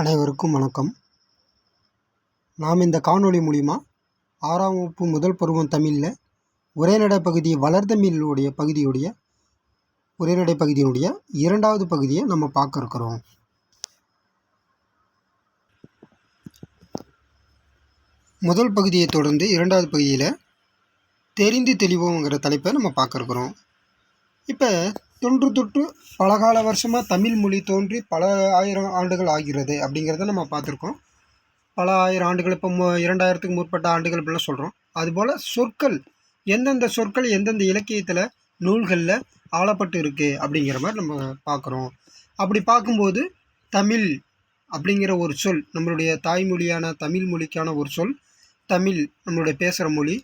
அனைவருக்கும் வணக்கம். நாம் இந்த காணொளி மூலிமா 6ஆம் வகுப்பு முதல் பருவம் தமிழில் உரைநடை பகுதி வளர்தமிழுடைய பகுதியுடைய உரைநடை பகுதியினுடைய 2வது பகுதியை நம்ம பார்க்க இருக்கிறோம். முதல் பகுதியை தொடர்ந்து 2வது பகுதியில் தெரிந்து தெளிவோங்கிற தலைப்பை நம்ம பார்க்க இருக்கிறோம். இப்போ தொன்று தொற்று பலகால வருஷமாக தமிழ் மொழி தோன்றி பல ஆயிரம் ஆண்டுகள் ஆகிறது அப்படிங்கிறத நம்ம பார்த்துருக்கோம். பல ஆயிரம் ஆண்டுகள், இப்போ 2000க்கு முற்பட்ட ஆண்டுகள் இப்படிலாம் சொல்கிறோம். அதுபோல் சொற்கள், எந்தெந்த சொற்கள் எந்தெந்த இலக்கியத்தில் நூல்களில் ஆளப்பட்டு இருக்குது அப்படிங்கிற மாதிரி நம்ம பார்க்குறோம். அப்படி பார்க்கும்போது தமிழ் அப்படிங்கிற ஒரு சொல், நம்மளுடைய தாய்மொழியான தமிழ் மொழிக்கான ஒரு சொல் தமிழ், நம்மளுடைய பேசுகிற மொழி.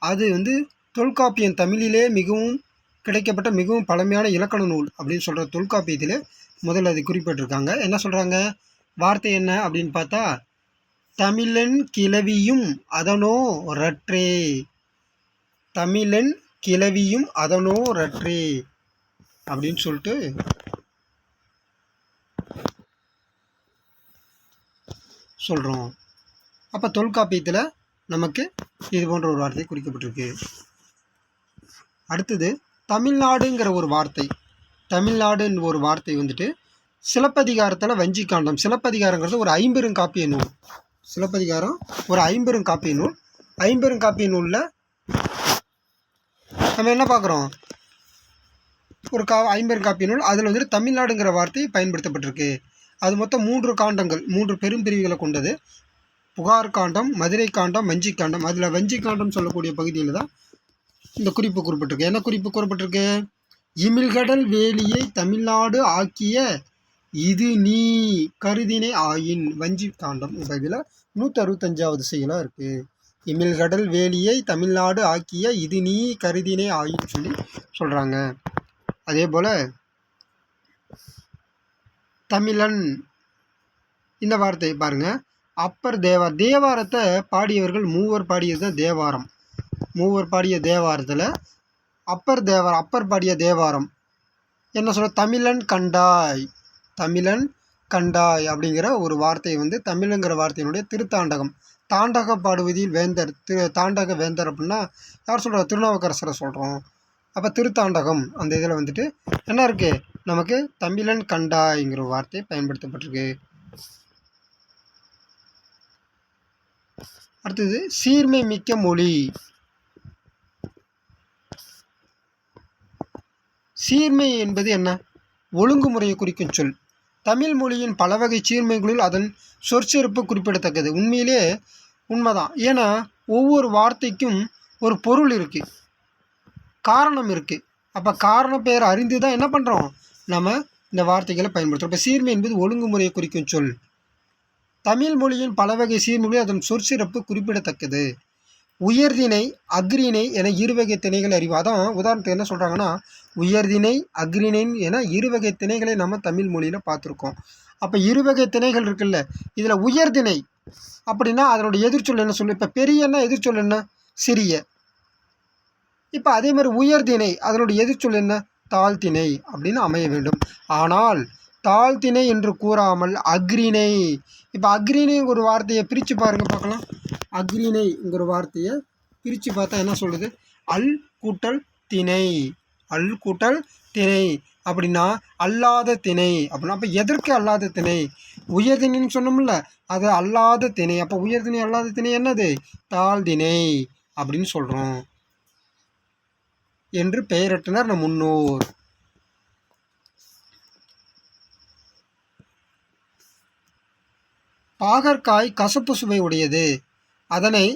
அது தொல்காப்பியம், தமிழிலே மிகவும் கிடைக்கப்பட்ட மிகவும் பழமையான இலக்கண நூல் அப்படின்னு சொல்கிற தொல்காப்பியத்தில் முதல்ல அது குறிப்பிட்டிருக்காங்க. என்ன சொல்கிறாங்க, வார்த்தை என்ன அப்படின்னு பார்த்தா, தமிழன் கிளவியும் அதனோ ரற்றே, தமிழன் கிளவியும் அதனோ ரற்றே அப்படின்னு சொல்லிட்டு சொல்கிறோம். அப்போ தொல்காப்பியத்தில் நமக்கு இது போன்ற ஒரு வார்த்தை குறிக்கப்பட்டிருக்கு. அடுத்தது தமிழ்நாடுங்கிற ஒரு வார்த்தை. தமிழ்நாடுன்னு ஒரு வார்த்தை சிலப்பதிகாரத்தில் வஞ்சிக்காண்டம். சிலப்பதிகாரங்கிறது ஒரு ஐம்பெருங்காப்பிய நூல். சிலப்பதிகாரம் ஒரு ஐம்பெருங்காப்பிய நூல். ஐம்பெருங்காப்பிய நூலில் நம்ம என்ன பார்க்குறோம், ஒரு ஐம்பெருங்காப்பிய நூல். அதில் தமிழ்நாடுங்கிற வார்த்தை பயன்படுத்தப்பட்டிருக்கு. அது மொத்தம் 3 காண்டங்கள், 3 பெரும் பிரிவுகளை கொண்டது. புகார் காண்டம், மதுரை காண்டம், வஞ்சிக்காண்டம். அதில் வஞ்சிக்காண்டம் சொல்லக்கூடிய பகுதியில் தான் இந்த குறிப்பு குறிப்பிட்டிருக்கு. என்ன குறிப்பு கூறப்பட்டிருக்கு, இமிழ்கடல் வேலியை தமிழ்நாடு ஆக்கிய இது நீ கருதினை ஆயின். வஞ்சி காண்டம் இதில் 165வது செயலாக இருக்குது. இமிழ்கடல் வேலியை தமிழ்நாடு ஆக்கிய இது நீ கருதினை ஆயின் சொல்லி சொல்கிறாங்க. அதே போல் தமிழன் இந்த வார்த்தை பாருங்கள், அப்பர் தேவார். தேவாரத்தை பாடியவர்கள் 3 பாடியது தான் தேவாரம். 3 பாடிய தேவாரத்தில் அப்பர் பாடிய தேவாரம் என்ன சொல்ற, தமிழன் கண்டாய், தமிழன் கண்டாய் அப்படிங்கிற ஒரு வார்த்தை தமிழுங்கிற வார்த்தையினுடைய திருத்தாண்டகம். தாண்டக பாடுவதில் வேந்தர், தாண்டக வேந்தர் அப்படின்னா யார் சொல்கிறோம், திருநாவுக்கரசரை சொல்கிறோம். அப்போ திருத்தாண்டகம் அந்த இதில் என்ன இருக்குது, நமக்கு தமிழன் கண்டாய்ங்கிற வார்த்தை பயன்படுத்தப்பட்டிருக்கு. அடுத்தது சீர்மை மிக்க மொழி. சீர்மை என்பது என்ன, ஒழுங்குமுறையை குறிக்கும் சொல். தமிழ் மொழியின் பல வகை சீர்மைகளில் அதன் சொற்சிறப்பு குறிப்பிடத்தக்கது. உண்மையிலே உண்மைதான். ஏன்னா ஒவ்வொரு வார்த்தைக்கும் ஒரு பொருள் இருக்குது, காரணம் இருக்குது. அப்போ காரண பெயர் அறிந்து தான் என்ன பண்ணுறோம், நம்ம இந்த வார்த்தைகளை பயன்படுத்துகிறோம். இப்போ சீர்மை என்பது ஒழுங்குமுறையை குறிக்கும் சொல். தமிழ் மொழியின் பல வகை சீர்மைகளில் அதன் சொற்சிறப்பு குறிப்பிடத்தக்கது. உயர்திணை அக்ரிணை என 2 வகை திணைகள் அறிவு. அதான் உதாரணத்துக்கு என்ன சொல்கிறாங்கன்னா, உயர்திணை அக்ரிணை என 2 வகை திணைகளை நம்ம தமிழ் மொழியில் பார்த்துருக்கோம். அப்போ 2 வகை திணைகள் இருக்குல்ல, இதில் உயர்திணை அப்படின்னா அதனுடைய எதிர்ச்சொல் என்ன சொல்லு. இப்போ பெரியன்னா எதிர்ச்சொல் என்ன, சிறிய. இப்போ அதே மாதிரி உயர்திணை அதனுடைய எதிர்ச்சொல் என்ன, தாழ்த்திணை அப்படின்னு அமைய வேண்டும். ஆனால் தாழ்த்திணை என்று கூறாமல் அக்ரிணை. இப்போ அக்ரிணைங்கிற ஒரு வார்த்தையை பிரித்து பாருங்கள் பார்க்கலாம். அக்ரிணைங்கிற வார்த்தையை பிரித்து பார்த்தா என்ன சொல்லுது, அல் கூட்டல் திணை, அல் கூட்டல் திணை அப்படின்னா அல்லாத திணை அப்படின்னா. அப்போ எதற்கு அல்லாத திணை, உயர்திணைன்னு சொன்னோம்ல, அது அல்லாத திணை. அப்போ உயர்திணை அல்லாத திணை என்னது, தாழ்திணை அப்படின்னு சொல்கிறோம் என்று பெயரிட்டனர் நம் முன்னோர். பாகற்காய் கசப்பு சுவை உடையது. அதனை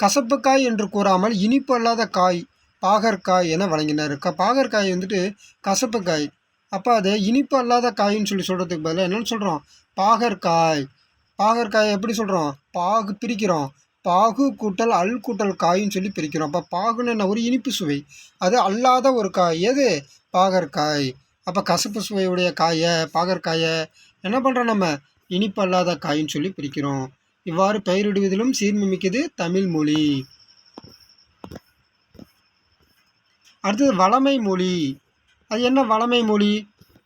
கசப்புக்காய் என்று கூறாமல் இனிப்பு அல்லாத காய் பாகற்காய் என வழங்கினார். பாகற்காய் கசப்புக்காய். அப்போ அதை இனிப்பு அல்லாத காயின்னு சொல்லி சொல்கிறதுக்கு பதிலாக என்னென்னு சொல்கிறோம், பாகற்காய். பாகற்காய் எப்படி சொல்கிறோம், பாகு பிரிக்கிறோம், பாகு கூட்டல் அல் கூட்டல் காயின்னு சொல்லி பிரிக்கிறோம். அப்போ பாகுன்னு என்ன, ஒரு இனிப்பு சுவை. அது அல்லாத ஒரு காய் எது, பாகற்காய். அப்போ கசப்பு சுவையுடைய காயை பாகற்காயை என்ன பண்ணுறோம், நம்ம இனிப்பு அல்லாத காயின்னு சொல்லி பிரிக்கிறோம். இவ்வாறு பெயரிடுவதிலும் சீர்மை மிக்கது தமிழ் மொழி. அடுத்தது வளமை மொழி. அது என்ன வளமை மொழி,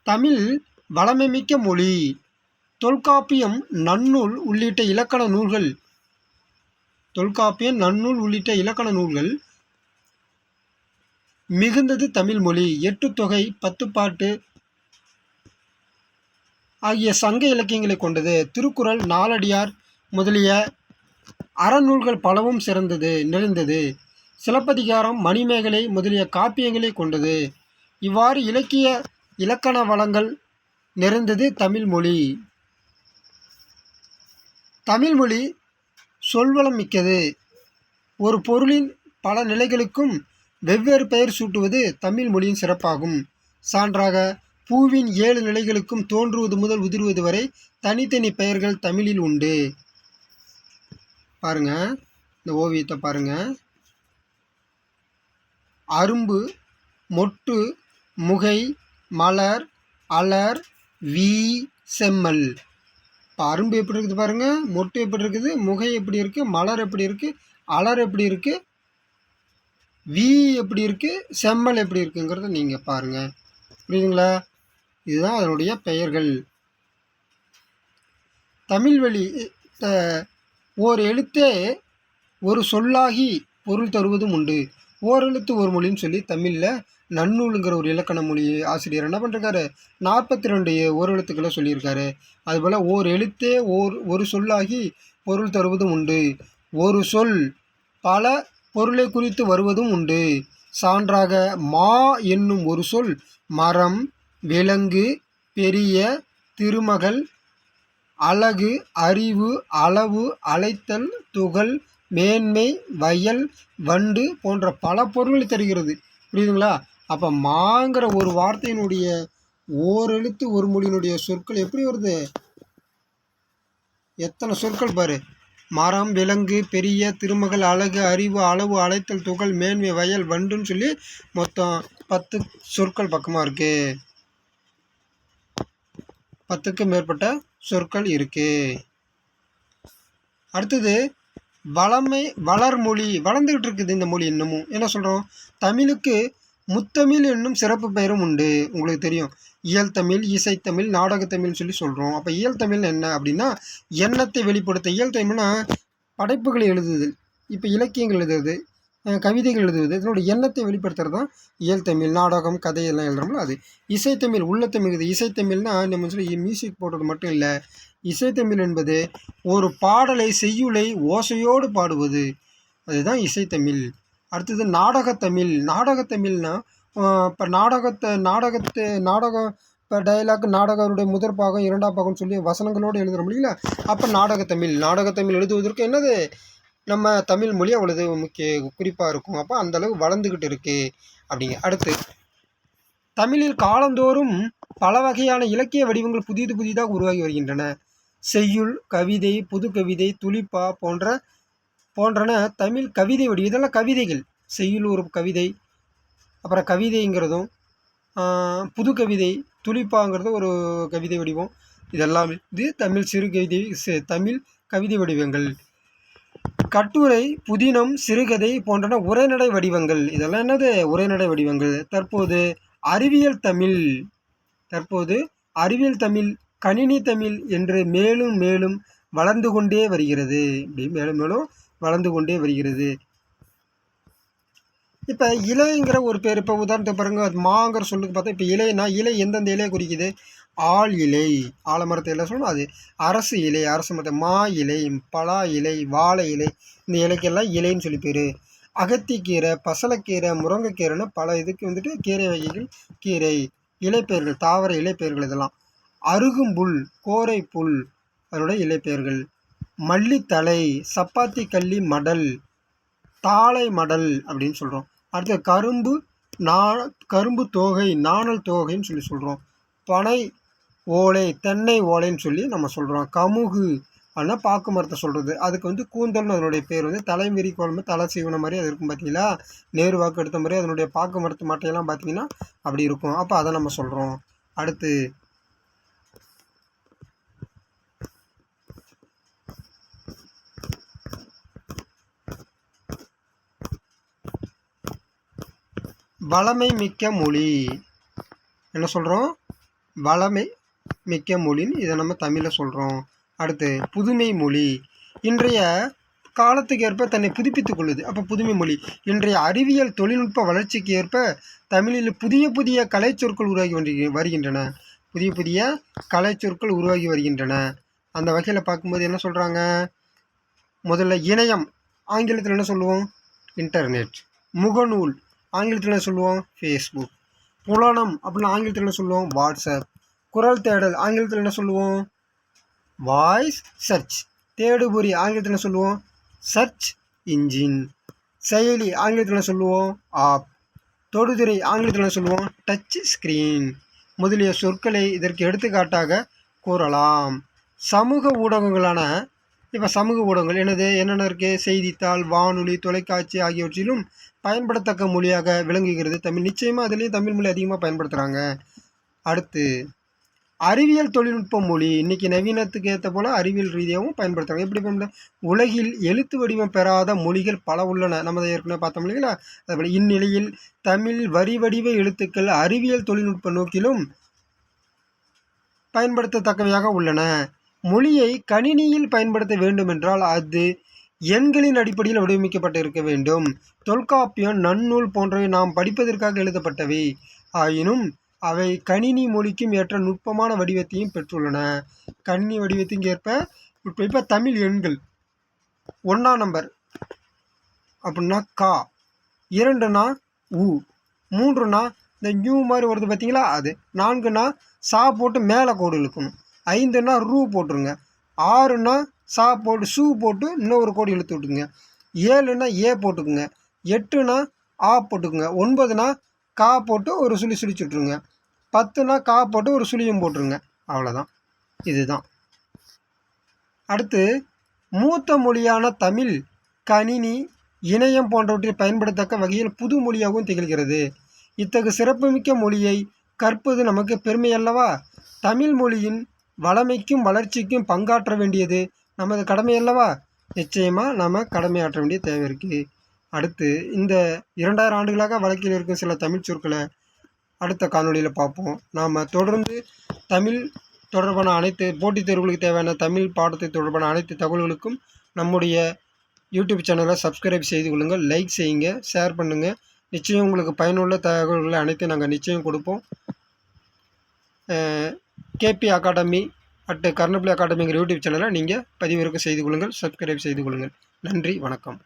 தமிழ் வளமை மிக்க மொழி. தொல்காப்பியம், நன்னூல் உள்ளிட்ட இலக்கண நூல்கள் மிகுந்தது தமிழ் மொழி. 8 தொகை, 10 பாட்டு ஆகிய சங்க இலக்கியங்களை கொண்டது. திருக்குறள், நாலடியார் முதலிய அறநூல்கள் பலவும் நிறைந்தது. சிலப்பதிகாரம், மணிமேகலை முதலிய காப்பியங்களை கொண்டது. இவ்வாறு இலக்கண வளங்கள் நிறைந்தது தமிழ் மொழி. தமிழ்மொழி சொல்வளம் மிக்கது. ஒரு பொருளின் பல நிலைகளுக்கும் வெவ்வேறு பெயர் சூட்டுவது தமிழ் மொழியின் சிறப்பாகும். சான்றாக, பூவின் 7 நிலைகளுக்கும் தோன்றுவது முதல் உதிர்வது வரை தனித்தனி பெயர்கள் தமிழில் உண்டு. பாருங்க, இந்த ஓவியத்தை பாருங்க. அரும்பு, மொட்டு, முகை, மலர், அலர், வீ, செம்மல். இப்போ அரும்பு எப்படி இருக்குது பாருங்கள், மொட்டு எப்படி இருக்குது, முகை எப்படி இருக்குது, மலர் எப்படி இருக்குது, அலர் எப்படி இருக்குது, வீ எப்படி இருக்குது, செம்மல் எப்படி இருக்குங்கிறத நீங்கள் பாருங்கள். புரியுதுங்களா? இதுதான் அதனுடைய பெயர்கள். தமிழ்வழி ஓர் எழுத்தே ஒரு சொல்லாகி பொருள் தருவதும் உண்டு. ஓரெழுத்து ஒரு மொழின்னு சொல்லி தமிழில் நன்னூலுங்கிற ஒரு இலக்கண மொழி ஆசிரியர் என்ன பண்ணுறாரு, 42 ஓரெழுத்துக்களை சொல்லியிருக்காரு. அதுபோல் ஓர் எழுத்தே ஒரு சொல்லாகி பொருள் தருவதும் உண்டு. ஒரு சொல் பல பொருளை குறித்து வருவதும் உண்டு. சான்றாக, மா என்னும் ஒரு சொல் மரம், விலங்கு, பெரிய, திருமகள், அழகு, அறிவு, அளவு, அழைத்தல், துகள், மேன்மை, வயல், வண்டு போன்ற பல பொருள்களை தருகிறது. புரியுதுங்களா? அப்போ மாங்கிற ஒரு வார்த்தையினுடைய ஓரெழுத்து ஒரு மொழியினுடைய சொற்கள் எப்படி வருது, எத்தனை சொற்கள் பாரு. மரம், விலங்கு, பெரிய, திருமகள், அழகு, அறிவு, அளவு, அழைத்தல், துகள், மேன்மை, வயல், வண்டுன்னு சொல்லி மொத்தம் 10 சொற்கள் பக்கமாக இருக்குது. 10க்கும் மேற்பட்ட சொற்கள் இருக்குது. அடுத்தது வளர்மொழி. வளர்ந்துக்கிட்டு இருக்குது இந்த மொழி இன்னமும். என்ன சொல்கிறோம், தமிழுக்கு முத்தமிழ் என்னும் சிறப்பு பெயரும் உண்டு. உங்களுக்கு தெரியும், இயல்தமிழ், இசைத்தமிழ், நாடகத்தமிழ்னு சொல்லி சொல்கிறோம். அப்போ இயல்தமிழ் என்ன அப்படின்னா எண்ணத்தை வெளிப்படுத்த. இயல்தமிழ்னா படைப்புகளை எழுதுதல், இப்போ இலக்கியங்கள் எழுதுறது, கவிதைகள் எழுதுவது, இதனுடைய எண்ணத்தை வெளிப்படுத்துறது தான் இயல்தமிழ். நாடகம், கதையெல்லாம் எழுதுறோம்ல அது. இசைத்தமிழ் உள்ளத்தமிழ். இசைத்தமிழ்னா நம்ம சொல்லி மியூசிக் போடுறது மட்டும் இல்லை. இசைத்தமிழ் என்பது ஒரு பாடலை, செய்யுளை ஓசையோடு பாடுவது, அதுதான் இசைத்தமிழ். அடுத்தது நாடகத்தமிழ். நாடகத்தமிழ்னா இப்போ நாடகம், இப்போ டைலாக், நாடகருடைய முதற் பாகம், 2ஆம் பாகம்னு சொல்லி வசனங்களோடு எழுதுகிறோம் இல்லைங்களா? அப்போ நாடகத்தமிழ் எழுதுவதற்கு என்னது, நம்ம தமிழ் மொழி அவ்வளவு முக்கிய குறிப்பாக இருக்கும். அப்போ அந்தளவு வளர்ந்துக்கிட்டு இருக்குது அப்படிங்க. அடுத்து, தமிழில் காலந்தோறும் பல வகையான இலக்கிய வடிவங்கள் புதிதாக உருவாகி வருகின்றன. செய்யுள், கவிதை, புதுக்கவிதை, துளிப்பா போன்றன தமிழ் கவிதை வடிவம். இதெல்லாம் கவிதைகள். செய்யுள் ஒரு கவிதை, அப்புறம் கவிதைங்கிறதும் புதுக்கவிதை, துளிப்பாங்கிறது ஒரு கவிதை வடிவம். இதெல்லாம் இது தமிழ் கவிதை வடிவங்கள். கட்டுரை, புதினம், சிறுகதை போன்றன உரைநடை வடிவங்கள். இதெல்லாம் என்னது, உரைநடை வடிவங்கள். தற்போது அறிவியல் தமிழ், கணினி தமிழ் என்று மேலும் மேலும் வளர்ந்து கொண்டே வருகிறது. இப்படி மேலும் மேலும் வளர்ந்து கொண்டே வருகிறது. இப்போ இலைங்கிற ஒரு பேர், இப்போ உதாரணத்துக்கு பாருங்க, மாங்கிற சொல்லுக்கு பார்த்தா, இப்போ இலைனா இலை எந்தெந்த இலையை குறிக்குது, ஆள் இலை, ஆலமரத்தை இலை சொல்லணும், அது அரசு இலை, அரசு மரத்தை, மா இலை, பலா இலை, வாழை இலை, இந்த இலைக்கெல்லாம் இலைன்னு சொல்லி பேர். அகத்திக்கீரை, பசலைக்கீரை, முருங்கைக்கீரைன்னு பல இதுக்கு கீரை வகைகள், கீரை இலைப்பெயர்கள், தாவர இலைப்பெயர்கள். இதெல்லாம் அருகும்புல், கோரை புல், அதனுடைய இலைப்பெயர்கள். மல்லித்தலை, சப்பாத்தி கள்ளி மடல், தாளை மடல் அப்படின்னு சொல்கிறோம். அடுத்து கரும்பு தோகை, நாணல் தோகைன்னு சொல்லி சொல்கிறோம். பனை ஓலை, தென்னை ஓலைன்னு சொல்லி நம்ம சொல்கிறோம். கமுகு ஆனால் பாக்கு மரத்தை சொல்கிறது. அதுக்கு கூந்தல்னு அதனுடைய பேர். தலைமீறி குழம்பு தலை சீவன மாதிரி அது இருக்கும் பார்த்தீங்களா, நேரு வாக்கு எடுத்த மாதிரி அதனுடைய பாக்கு மரத்து மட்டையெல்லாம் பார்த்தீங்கன்னா அப்படி இருக்கும். அப்போ அதை நம்ம சொல்கிறோம். அடுத்து, வளமை மிக்க மொழி. என்ன சொல்கிறோம், மிக்க மொழின்னு இதை நம்ம தமிழில் சொல்கிறோம். அடுத்து புதுமை மொழி. இன்றைய காலத்துக்கு ஏற்ப தன்னை புதுப்பித்துக் கொள்ளுது. அப்போ புதுமை மொழி. இன்றைய அறிவியல் தொழில்நுட்ப வளர்ச்சிக்கு ஏற்ப தமிழில் புதிய புதிய கலைச்சொற்கள் உருவாகி வருகின்றன. புதிய புதிய கலைச்சொற்கள் உருவாகி வருகின்றன. அந்த வகையில் பார்க்கும்போது என்ன சொல்கிறாங்க, முதல்ல இணையம் ஆங்கிலத்தில் என்ன சொல்லுவோம், இன்டர்நெட். முகநூல் ஆங்கிலத்தில் என்ன சொல்லுவோம், ஃபேஸ்புக். புலனம் அப்படின்னு ஆங்கிலத்தில் என்ன சொல்லுவோம், வாட்ஸ்அப். குரல் தேடல் ஆங்கிலத்தில் என்ன சொல்லுவோம், வாய்ஸ் சர்ச். தேடுபொறி ஆங்கிலத்தில் என்ன சொல்லுவோம், சர்ச் இன்ஜின். செயலி ஆங்கிலத்தில் என்ன சொல்லுவோம், ஆப். தொடுதிரை ஆங்கிலத்தில் என்ன சொல்லுவோம், டச் ஸ்க்ரீன் முதலிய சொற்களை இதற்கு எடுத்துக்காட்டாக கூறலாம். சமூக ஊடகங்களான இப்போ சமூக ஊடகங்கள் என்னென்ன இருக்குது, செய்தித்தாள், வானொலி, தொலைக்காட்சி ஆகியவற்றிலும் பயன்படத்தக்க மொழியாக விளங்குகிறது தமிழ். நிச்சயமாக அதுலேயும் தமிழ் மொழி அதிகமாக பயன்படுத்துகிறாங்க. அடுத்து அறிவியல் தொழில்நுட்ப மொழி. இன்றைக்கி நவீனத்துக்கு ஏற்ற போல் அறிவியல் ரீதியாகவும் பயன்படுத்துகிறாங்க. எப்படி பயன்படுத்த, உலகில் எழுத்து வடிவம் பெறாத மொழிகள் பல உள்ளன. நம்ம ஏற்கனவே பார்த்தோம் இல்லைங்களா. அதுபோல் இந்நிலையில் தமிழ் வரி வடிவ எழுத்துக்கள் அறிவியல் தொழில்நுட்ப நோக்கிலும் பயன்படுத்தத்தக்கவையாக உள்ளன. மொழியை கணினியில் பயன்படுத்த வேண்டுமென்றால் அது எண்களின் அடிப்படையில் வடிவமைக்கப்பட்டு இருக்க வேண்டும். தொல்காப்பியம், நன்னூல் போன்றவை நாம் படிப்பதற்காக எழுதப்பட்டவை ஆயினும் அவை கணினி மொழிக்கும் ஏற்ற நுட்பமான வடிவத்தையும் பெற்றுள்ளன. கணினி வடிவத்துக்கு ஏற்ப இப்போ தமிழ் எண்கள் 1ஆம் நம்பர் அப்படின்னா கா, 2னா உ, 3னா இந்த நியூ மாதிரி வருது பார்த்தீங்களா அது, 4னா சா போட்டு மேலே கோடு இழுக்கணும், 5னா ரூ போட்டுருங்க, 6னா சா போட்டு சூ போட்டு இன்னொரு கோடு இழுத்து விட்டுக்குங்க, 7னா ஏ போட்டுக்குங்க, 8னா ஆ போட்டுக்குங்க, 9னா கா போட்டு ஒரு சுழி சுழிச்சுட்ருங்க, 10னா கா போட்டு ஒரு சுழியும் போட்டுருங்க. அவ்வளோதான், இதுதான். அடுத்து மூத்த மொழியான தமிழ் கணினி, இணையம் போன்றவற்றை பயன்படுத்தக்க வகையில் புது மொழியாகவும் திகழ்கிறது. இத்தகு சிறப்புமிக்க மொழியை கற்பது நமக்கு பெருமை அல்லவா. தமிழ் மொழியின் வளமைக்கும் வளர்ச்சிக்கும் பங்காற்ற வேண்டியது நமது கடமை அல்லவா. நிச்சயமாக நம்ம கடமையாற்ற வேண்டிய தேவை இருக்குது. அடுத்து இந்த 2000 ஆண்டுகளாக வழக்கில் இருக்கும் சில தமிழ் சொற்களை அடுத்த காணொலியில் பார்ப்போம். நாம் தொடர்ந்து தமிழ் தொடர்பான அனைத்து போட்டித் தேர்வுகளுக்கு தேவையான தமிழ் பாடத்தை தொடர்பான அனைத்து தகவல்களுக்கும் நம்முடைய யூடியூப் சேனலை சப்ஸ்கிரைப் செய்து கொள்ளுங்கள், லைக் செய்யுங்க, ஷேர் பண்ணுங்கள். நிச்சயம் உங்களுக்கு பயனுள்ள தகவல்களை அனைத்தையும் நாங்கள் நிச்சயம் கொடுப்போம். கேபி அகாடமி @கர்ணப்புலி அகாடமிங்கிற யூடியூப் சேனலை நீங்கள் பதிவிறக்கம் செய்து கொள்ளுங்கள், சப்ஸ்கிரைப் செய்து கொள்ளுங்கள். நன்றி, வணக்கம்.